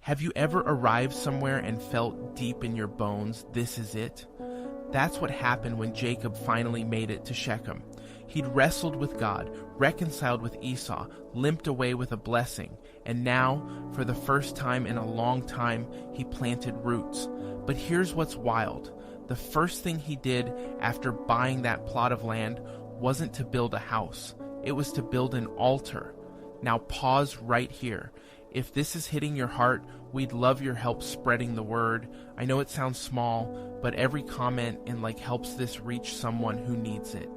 Have you ever arrived somewhere and felt deep in your bones, this is it? That's what happened when Jacob finally made it to Shechem. He'd wrestled with God, reconciled with Esau, limped away with a blessing, and now, for the first time in a long time, he planted roots. But here's what's wild. The first thing he did after buying that plot of land wasn't to build a house. It was to build an altar. Now pause right here. If this is hitting your heart, we'd love your help spreading the word. I know it sounds small, but every comment and like helps this reach someone who needs it.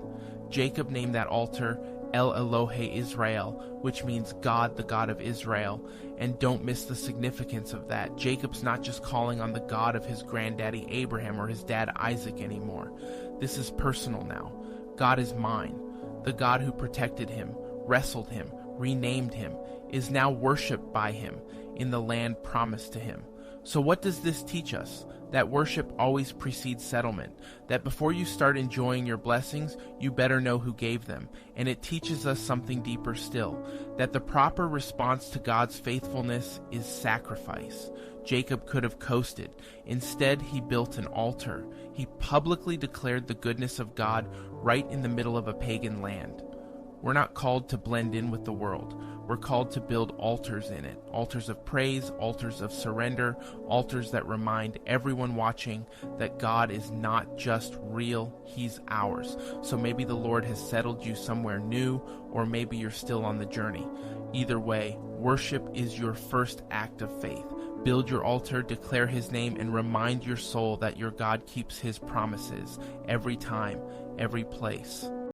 Jacob named that altar Elohe Israel, which means God, the God of Israel. And don't miss the significance of that. Jacob's not just calling on the God of his granddaddy Abraham or his dad Isaac anymore. This is personal now. God is mine. The God who protected him, wrestled him, renamed him, is now worshipped by him in the land promised to him. So what does this teach us? That worship always precedes settlement. That before you start enjoying your blessings, you better know who gave them. And it teaches us something deeper still. That the proper response to God's faithfulness is sacrifice. Jacob could have coasted. Instead, he built an altar. He publicly declared the goodness of God right in the middle of a pagan land. We're not called to blend in with the world. We're called to build altars in it. Altars of praise, altars of surrender, altars that remind everyone watching that God is not just real, He's ours. So maybe the Lord has settled you somewhere new, or maybe you're still on the journey. Either way, worship is your first act of faith. Build your altar, declare His name, and remind your soul that your God keeps His promises every time, every place.